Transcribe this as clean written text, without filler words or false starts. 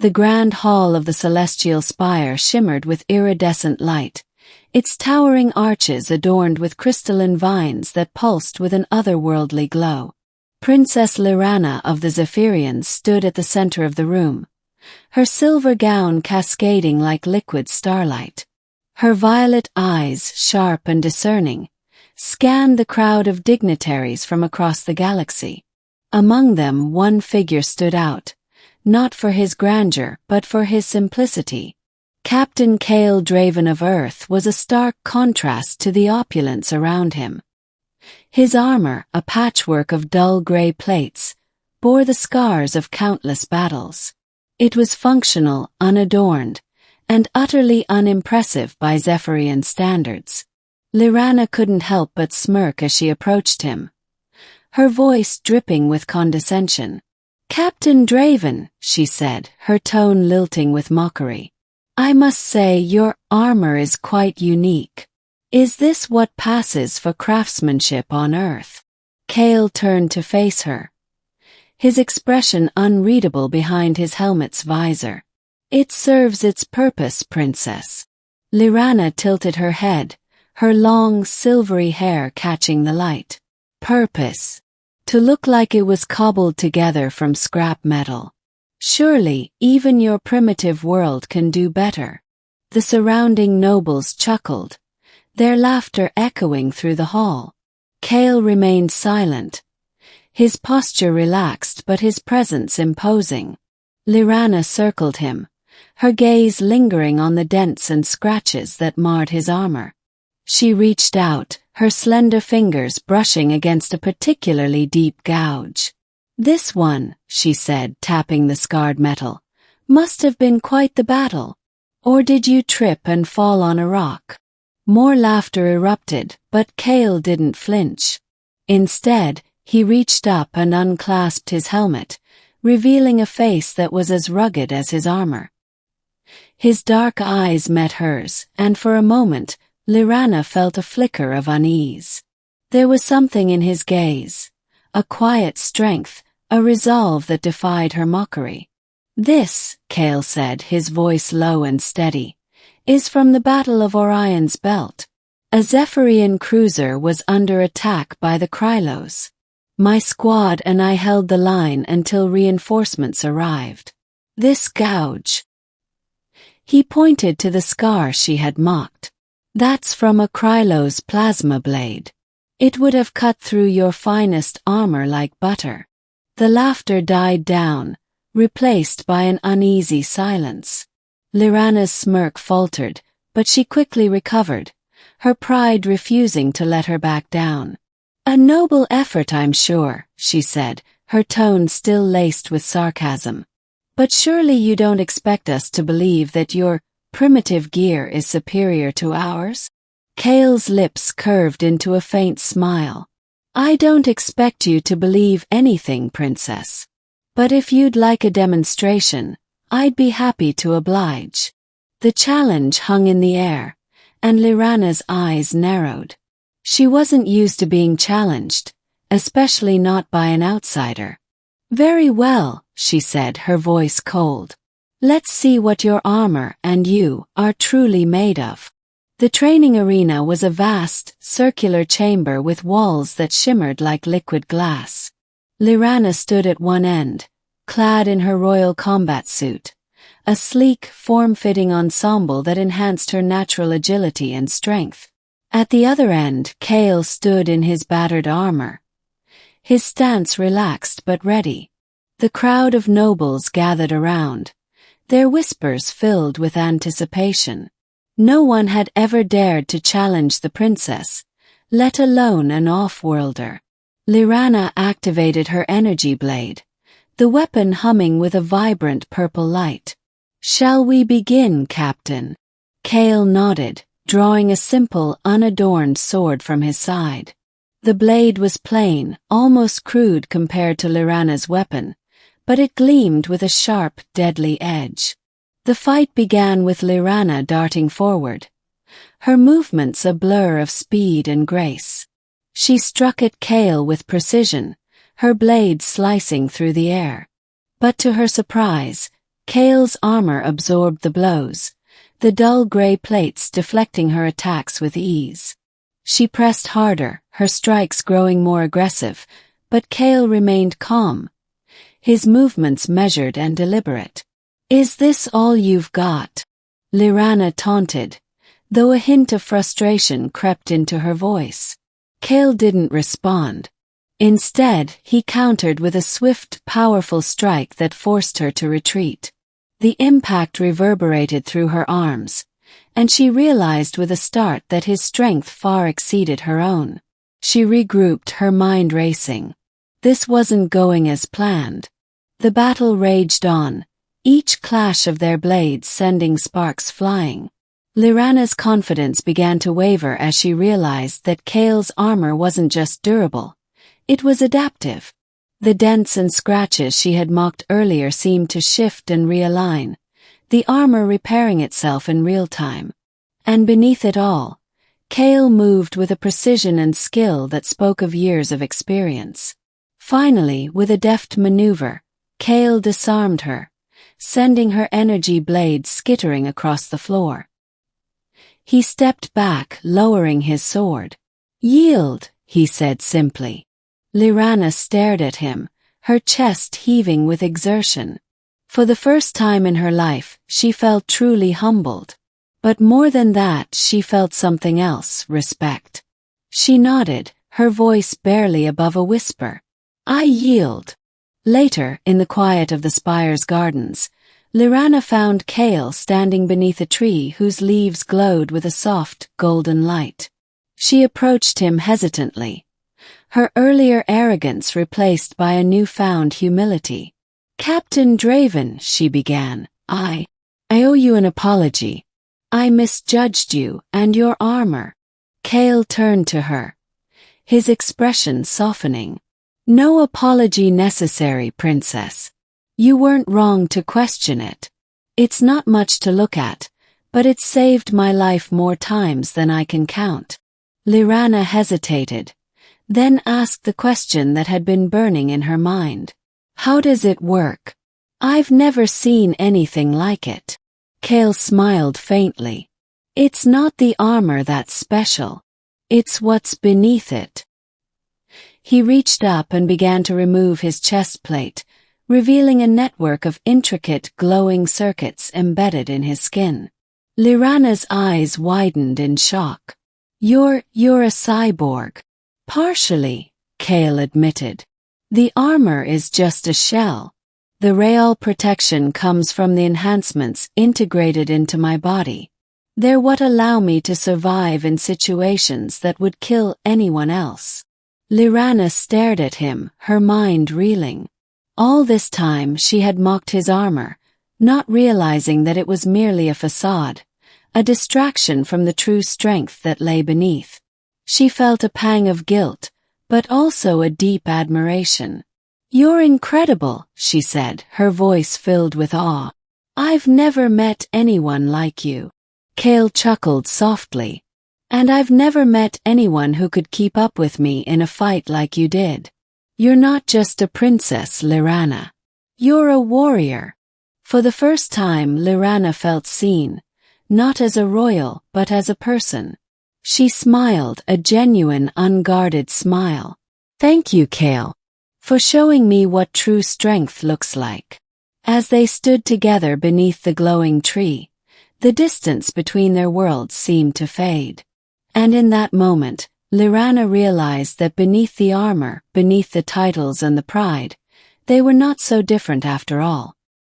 The grand hall of the Celestial Spire shimmered with iridescent light, its towering arches adorned with crystalline vines that pulsed with an otherworldly glow. Princess Lyranna of the Zephyrians stood at the center of the room, her silver gown cascading like liquid starlight. Her violet eyes, sharp and discerning, scanned the crowd of dignitaries from across the galaxy. Among them, one figure stood out, not for his grandeur but for his simplicity. Captain Kael Draven of Earth was a stark contrast to the opulence around him. His armor, a patchwork of dull gray plates, bore the scars of countless battles. It was functional, unadorned, and utterly unimpressive by Zephyrian standards. Lyranna couldn't help but smirk as she approached him, her voice dripping with condescension. "Captain Draven," she said, her tone lilting with mockery. "I must say your armor is quite unique. Is this what passes for craftsmanship on Earth?" Kael turned to face her, his expression unreadable behind his helmet's visor. "It serves its purpose, Princess." Lyranna tilted her head, her long, silvery hair catching the light. "Purpose? To look like it was cobbled together from scrap metal. Surely, even your primitive world can do better." The surrounding nobles chuckled, their laughter echoing through the hall. Kael remained silent, his posture relaxed but his presence imposing. Lyranna circled him, her gaze lingering on the dents and scratches that marred his armor. She reached out, her slender fingers brushing against a particularly deep gouge. "This one," she said, tapping the scarred metal, "must have been quite the battle. Or did you trip and fall on a rock?" More laughter erupted, but Kael didn't flinch. Instead, he reached up and unclasped his helmet, revealing a face that was as rugged as his armor. His dark eyes met hers, and for a moment, Lyranna felt a flicker of unease. There was something in his gaze, a quiet strength, a resolve that defied her mockery. "This," Kael said, his voice low and steady, "is from the Battle of Orion's Belt. A Zephyrian cruiser was under attack by the Krylos. My squad and I held the line until reinforcements arrived. This gouge." He pointed to the scar she had mocked. "That's from a Krylos plasma blade. It would have cut through your finest armor like butter." The laughter died down, replaced by an uneasy silence. Lyranna's smirk faltered, but she quickly recovered, her pride refusing to let her back down. "A noble effort, I'm sure," she said, her tone still laced with sarcasm. "But surely you don't expect us to believe that your primitive gear is superior to ours?" Kael's lips curved into a faint smile. "I don't expect you to believe anything, Princess. But if you'd like a demonstration, I'd be happy to oblige." The challenge hung in the air, and Lyranna's eyes narrowed. She wasn't used to being challenged, especially not by an outsider. "Very well," she said, her voice cold. "Let's see what your armor and you are truly made of." The training arena was a vast, circular chamber with walls that shimmered like liquid glass. Lyranna stood at one end, clad in her royal combat suit, a sleek, form-fitting ensemble that enhanced her natural agility and strength. At the other end, Kael stood in his battered armor, his stance relaxed but ready. The crowd of nobles gathered around, their whispers filled with anticipation. No one had ever dared to challenge the princess, let alone an off-worlder. Lyranna activated her energy blade, the weapon humming with a vibrant purple light. "Shall we begin, Captain?" Kael nodded, drawing a simple, unadorned sword from his side. The blade was plain, almost crude compared to Lyranna's weapon, but it gleamed with a sharp, deadly edge. The fight began with Lyranna darting forward, her movements a blur of speed and grace. She struck at Kael with precision, her blade slicing through the air. But to her surprise, Kael's armor absorbed the blows, the dull gray plates deflecting her attacks with ease. She pressed harder, her strikes growing more aggressive, but Kael remained calm, his movements measured and deliberate. "Is this all you've got?" Lyranna taunted, though a hint of frustration crept into her voice. Kael didn't respond. Instead, he countered with a swift, powerful strike that forced her to retreat. The impact reverberated through her arms, and she realized with a start that his strength far exceeded her own. She regrouped, her mind racing. This wasn't going as planned. The battle raged on, each clash of their blades sending sparks flying. Lyranna's confidence began to waver as she realized that Kael's armor wasn't just durable, it was adaptive. The dents and scratches she had mocked earlier seemed to shift and realign, the armor repairing itself in real time. And beneath it all, Kael moved with a precision and skill that spoke of years of experience. Finally, with a deft maneuver, Kael disarmed her, sending her energy blades skittering across the floor. He stepped back, lowering his sword. "Yield," he said simply. Lyranna stared at him, her chest heaving with exertion. For the first time in her life, she felt truly humbled. But more than that, she felt something else, respect. She nodded, her voice barely above a whisper. "I yield." Later, in the quiet of the Spire's gardens, Lyranna found Kael standing beneath a tree whose leaves glowed with a soft, golden light. She approached him hesitantly, her earlier arrogance replaced by a newfound humility. "Captain Draven," she began, I owe you an apology. I misjudged you and your armor." Kael turned to her, his expression softening. "No apology necessary, princess. You weren't wrong to question it. It's not much to look at, but it's saved my life more times than I can count." Lyranna hesitated, then asked the question that had been burning in her mind. "How does it work? I've never seen anything like it." Kael smiled faintly. "It's not the armor that's special. It's what's beneath it." He reached up and began to remove his chest plate, revealing a network of intricate, glowing circuits embedded in his skin. Lyranna's eyes widened in shock. You're a cyborg." "Partially," Kael admitted. "The armor is just a shell. The real protection comes from the enhancements integrated into my body. They're what allow me to survive in situations that would kill anyone else." Lyranna stared at him, her mind reeling. All this time she had mocked his armor, not realizing that it was merely a facade, a distraction from the true strength that lay beneath. She felt a pang of guilt, but also a deep admiration. "You're incredible," she said, her voice filled with awe. "I've never met anyone like you." Kael chuckled softly. "And I've never met anyone who could keep up with me in a fight like you did. You're not just a princess, Lyranna. You're a warrior." For the first time, Lyranna felt seen, not as a royal, but as a person. She smiled, a genuine, unguarded smile. "Thank you, Kael, for showing me what true strength looks like." As they stood together beneath the glowing tree, the distance between their worlds seemed to fade. And in that moment, Lyranna realized that beneath the armor, beneath the titles and the pride, they were not so different after all.